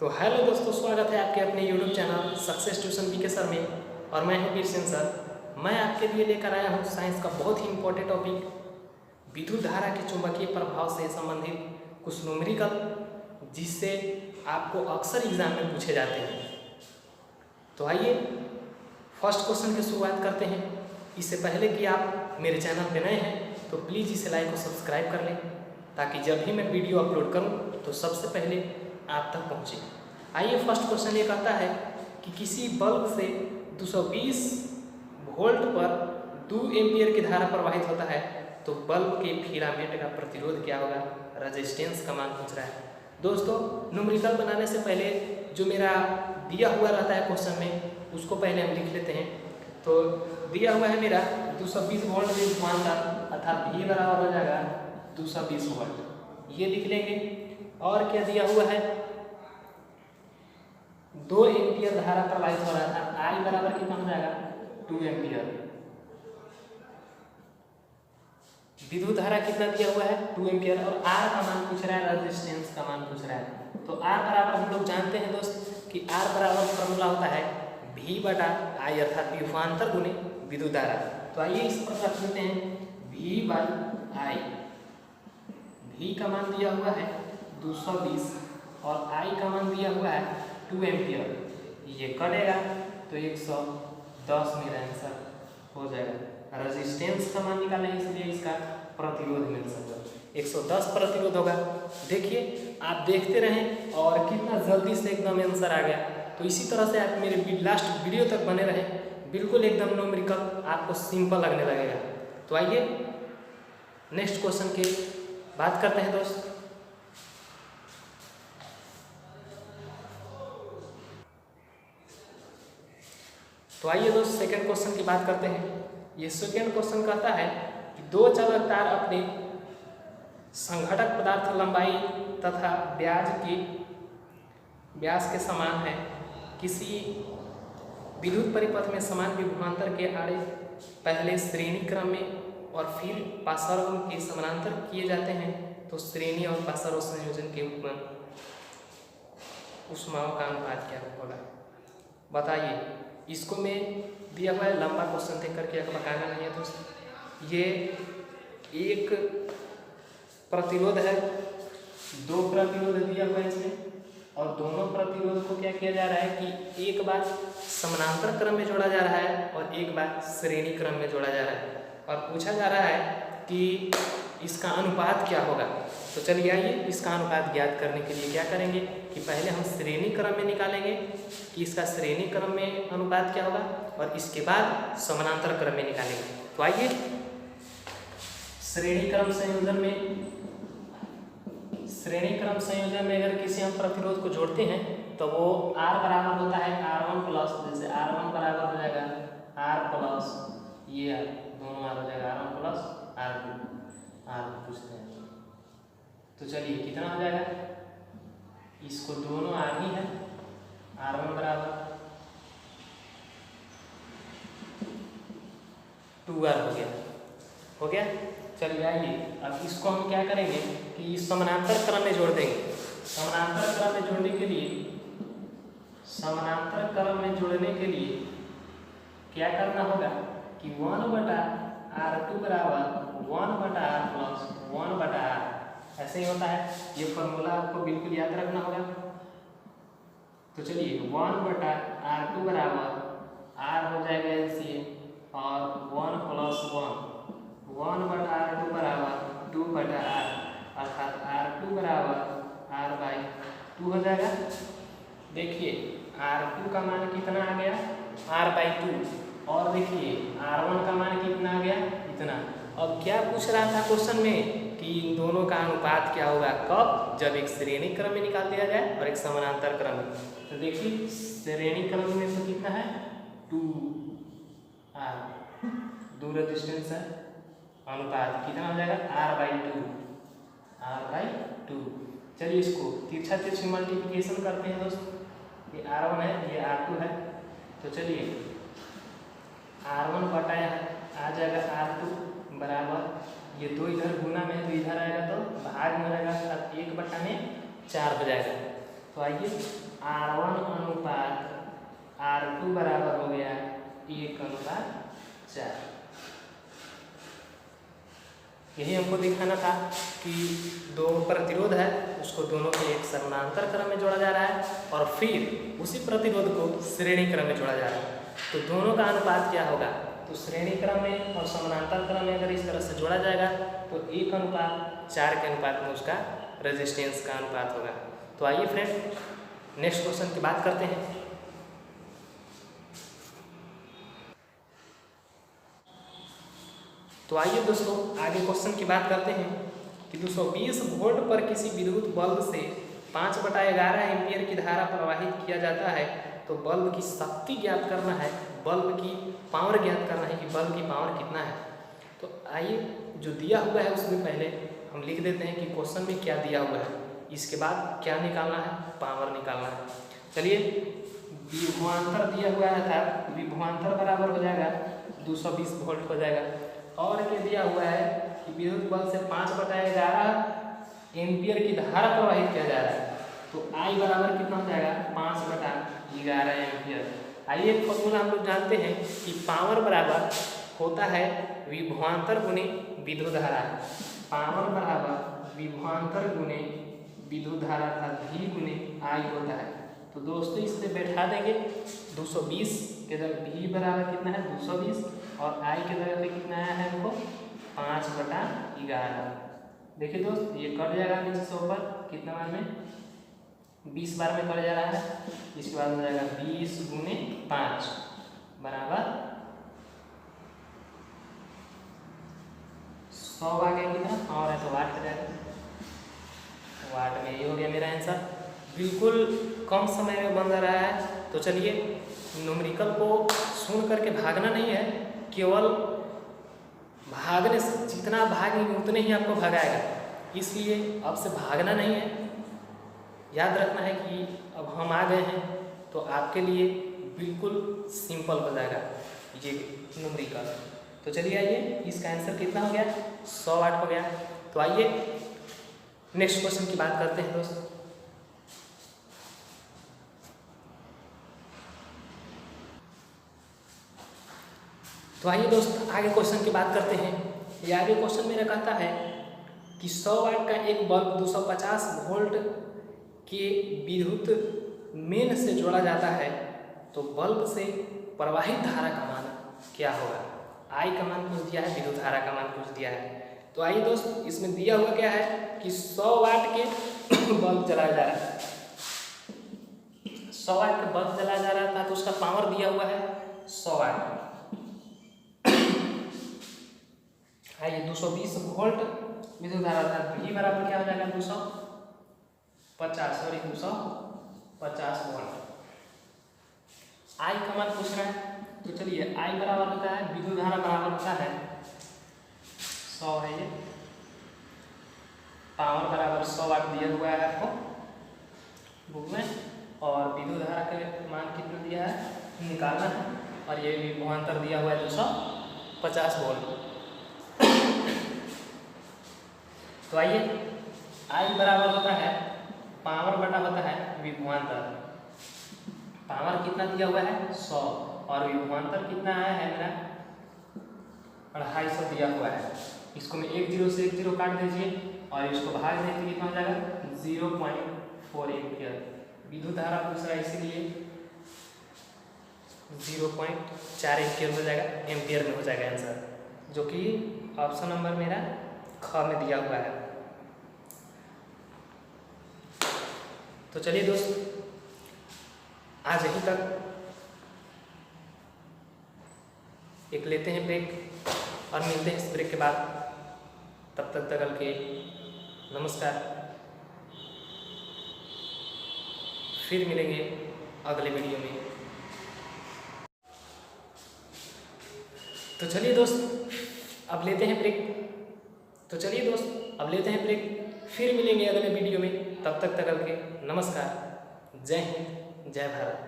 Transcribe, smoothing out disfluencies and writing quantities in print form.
तो हेलो दोस्तों, स्वागत है आपके अपने YouTube channel Success Tuition B K sir में। और मैं हूं वीर सिंह सर। मैं आपके लिए लेकर आया हूं साइंस का बहुत ही इंपॉर्टेंट टॉपिक विद्युत धारा के चुंबकीय प्रभाव से संबंधित कुछ न्यूमेरिकल, जिससे आपको अक्सर एग्जाम में पूछे जाते हैं। तो आइए फर्स्ट क्वेश्चन की शुरुआत करते हैं। इससे पहले कि आप मेरे चैनल पर नए हैं तो प्लीज़ इसे लाइक और सब्सक्राइब कर लें, ताकि जब भी मैं वीडियो अपलोड करूं तो सबसे पहले आप तक पहुंचे। आइए फर्स्ट क्वेश्चन ये कहता है कि किसी बल्ब से 220 वोल्ट पर 2 एम्पियर की धारा प्रवाहित होता है, तो बल्ब के फिलामेंट का प्रतिरोध क्या होगा, रेजिस्टेंस का मान पूछ रहा है। दोस्तों, न्यूमेरिकल बनाने से पहले जो मेरा दिया हुआ रहता है क्वेश्चन में, उसको पहले हम लिख लेते हैं। तो दिया हुआ है मेरा 220 वोल्ट विभवांतर, अर्थात V बराबर हो जाएगा 220 वोल्ट, ये लिख लेंगे। और क्या दिया हुआ है, 2 एम्पियर धारा प्रवाहित हो रहा था, I बराबर कितना हो जाएगा 2 एम्पियर। विद्युत धारा कितना दिया हुआ है 2 एम्पियर, और R का मान पूछ रहा है, रेजिस्टेंस का मान पूछ रहा है। तो R बराबर हम लोग जानते हैं दोस्त कि R बराबर फॉर्मूला होता है V बटा I, अर्थात विभवांतर गुने विद्युत धारा। तो आइए इस पर रख लेते हैं V बाई I। V का मान दिया हुआ है 220 और I का मान दिया हुआ है 2 एम्पियर। ये कटेगा तो 110 मेरा आंसर हो जाएगा। रेजिस्टेंस का मान निकालें, इसलिए इसका प्रतिरोध मिल सकता है 110 प्रतिरोध होगा। देखिए, आप देखते रहें और कितना जल्दी से एकदम आंसर आ गया। तो इसी तरह से आप मेरे लास्ट वीडियो तक बने रहें, बिल्कुल एकदम न्यूमेरिकल आपको सिंपल लगने लगेगा। तो आइए नेक्स्ट क्वेश्चन की बात करते हैं दोस्त। तो आइए दोस्त सेकंड क्वेश्चन की बात करते हैं। ये सेकंड क्वेश्चन कहता है कि 2 चालक तार अपने संघटक पदार्थ लंबाई तथा व्यास के समान है, किसी विद्युत परिपथ में समान विभवांतर के आड़े पहले श्रेणी क्रम में और फिर पार्श्व के समानांतर किए जाते हैं, तो श्रेणी और पार्श्व संयोजन के ऊष्माओं का अनुपात क्या होगा, बताइए। इसको मैं दिया हुआ है, लंबा क्वेश्चन देख करके बताना नहीं है दोस्त। ये एक प्रतिरोध है, 2 प्रतिरोध दिया हुआ है इसमें, और दोनों प्रतिरोध को क्या किया जा रहा है कि एक बार समानांतर क्रम में जोड़ा जा रहा है और एक बार श्रेणी क्रम में जोड़ा जा रहा है, और पूछा जा रहा है कि इसका अनुपात क्या होगा। तो चलिए आइए इसका अनुपात ज्ञात करने के लिए क्या करेंगे कि पहले हम श्रेणी क्रम में निकालेंगे कि इसका श्रेणी क्रम में अनुपात क्या होगा, और इसके बाद समानांतर क्रम में निकालेंगे। तो आइए श्रेणी क्रम संयोजन में अगर किसी हम प्रतिरोध को जोड़ते हैं तो वो R बराबर होता है R1 प्लस, जैसे R1 बराबर हो जाएगा R प्लस, ये दोनों R हो जाएगा R1 प्लस R2 पूछते हैं। तो चलिए कितना हो जाएगा, इसको दोनों R ही है, R1 बराबर 2R हो गया। चलिए आइए अब इसको हम क्या करेंगे कि समानांतर क्रम में जोड़ देंगे। समानांतर क्रम में जोड़ने के लिए क्या करना होगा कि 1 बटा R2 बराबर 1 बटा R प्लस 1 बटा R, ऐसे ही होता है। ये फॉर्मूला आपको बिल्कुल याद रखना होगा। तो चलिए 1 बटा R2 बराबर R हो जाएगा LCM, और 1 प्लस 1 बटा R2 बराबर 2 बटा R, अर्थात R2 बराबर R बाई 2 हो जाएगा। देखिए R2 का मान कितना आ गया, R बाई 2, और देखिए R1 का मान कितना आ गया, इतना। अब क्या पूछ रहा था क्वेश्चन में कि इन दोनों का अनुपात क्या होगा, कब, जब एक श्रेणी क्रम में निकाल दिया जाए और एक समानांतर क्रम में। तो देखिए श्रेणी क्रम में तो कितना है 2R, 2 रेजिस्टेंस है, अनुपात कितना हो जाएगा R बाई 2। चलिए इसको तिरछा तिरछी मल्टीप्लिकेशन करते हैं दोस्त। ये R1 है, ये R2 है, तो चलिए R1 बटा आ जाएगा R2 बराबर, ये 2 इधर गुना में तो इधर आएगा तो भाग में रहेगा, 1 बटा में 4 हो जाएगा। तो आइए R1 अनुपात R2 बराबर हो गया 1:4। यही हमको दिखाना था कि दो प्रतिरोध है उसको दोनों के एक समानांतर क्रम में जोड़ा जा रहा है और फिर उसी प्रतिरोध को श्रेणी क्रम में जोड़ा जा रहा है। तो दोनों का अनुपात क्या होगा, तो श्रेणी क्रम में और समानांतर क्रम में अगर इस तरह से जोड़ा जाएगा तो 1:4 के अनुपात में उसका रेजिस्टेंस का अनुपात होगा। तो आइए फ्रेंड नेक्स्ट क्वेश्चन की बात करते हैं। तो आइए दोस्तों आगे क्वेश्चन की बात करते हैं कि 220 वोल्ट पर किसी विद्युत बल्ब से 5/11 एम्पीयर की धारा प्रवाहित किया जाता है। तो बल्ब की शक्ति ज्ञात करना है, बल्ब की पावर ज्ञात करना है कि बल्ब की पावर कितना है। तो आइए जो दिया हुआ है उसमें पहले हम लिख देते हैं कि क्वेश्चन में क्या दिया हुआ है, इसके बाद क्या निकालना है, पावर निकालना है। चलिए विभवांतर दिया हुआ है था, विभवांतर बराबर हो जाएगा 220 वोल्ट हो जाएगा। और क्या दिया हुआ है कि विद्युत बल्ब से 5/11 एम्पीयर की धारा प्रवाहित किया जा रहा है। तो I बराबर कितना हो जाएगा 5/11 एम्पीयर। आइए एक फॉर्मूला हम लोग जानते हैं कि पावर बराबर होता है विभवांतर गुणे विद्युत धारा। पावर बराबर विभवांतर गुणे विद्युत धारा का V गुणे I होता है। तो दोस्तों इससे बैठा देंगे 220 के जगह V बराबर कितना है 220 और I के जगह पे कितना आया है हमको 5/11। देखिए दोस्त ये कट जाएगा नीचे से ऊपर, कितना बार में 20 बार में कट जा रहा है। इसके बाद हो जाएगा 20 गुणे 5 बराबर 100 आ गया कितना, और है तो वाट का जाएगा, वाट में ये हो गया मेरा आंसर। बिल्कुल कम समय में बन रहा है। तो चलिए न्यूमेरिकल को सुन करके भागना नहीं है, केवल भागने से जितना भागेंगे उतने ही आपको भगाएगा, इसलिए अब से भागना नहीं है। याद रखना है कि अब हम आ गए हैं तो आपके लिए बिल्कुल सिंपल हो जाएगा ये न्यूमेरिकल। तो चलिए आइए इसका आंसर कितना हो गया 100 वाट हो गया। तो आइए नेक्स्ट क्वेश्चन की बात करते हैं दोस्त। तो आइए दोस्त आगे क्वेश्चन की बात करते हैं। ये आगे क्वेश्चन मेरा कहता है कि 100 वाट का एक बल्ब 250 वोल्ट के विद्युत मेन से जोड़ा जाता है। तो बल्ब से प्रवाहित धारा का मान क्या होगा। I का मान कुछ दिया है, विद्युत धारा का मान कुछ दिया है। तो आइए दोस्त इसमें दिया हुआ क्या है कि 100 वाट के बल्ब जलाया जा रहा है, 100 वाट का बल्ब जलाया जा रहा था तो उसका पावर दिया हुआ है 100 वाट। आइए 220 वोल्ट विद्युत धारा था, V बराबर क्या हो जाएगा 250 वोल्ट। I का मान पूछ रहा है तो चलिए I बराबर होता है विद्युत धारा बराबर होता है 100 है ये, पावर बराबर 100 वाट दिया हुआ है आपको बुक में, और विद्युत धारा के मान कितना दिया है निकालना है, और ये विभवांतर दिया हुआ है 250 वोल्ट। तो आइए I बराबर होता है पावर बटा होता है विभवांतर। पावर कितना दिया हुआ है 100 और विभवांतर कितना आया है मेरा 250 दिया हुआ है। इसको मैं 1 0 से 1 0 काट दीजिए और इसको भाग दें तो कितना हो जाएगा 0.4 एम्पियर। विद्युत धारा पूछ रहा है इसीलिए 0.4 एम्पियर हो जाएगा, एम्पियर में हो जाएगा आंसर, जो कि ऑप्शन नंबर मेरा ख में दिया हुआ है। तो चलिए दोस्त आज यहीं तक, एक लेते हैं ब्रेक और मिलते हैं इस ब्रेक के बाद। तब तक तकल के नमस्कार, फिर मिलेंगे अगले वीडियो में। तो चलिए दोस्त अब लेते हैं ब्रेक, फिर मिलेंगे अगले वीडियो में। तब तक तकल के नमस्कार, जय हिंद, जय भारत।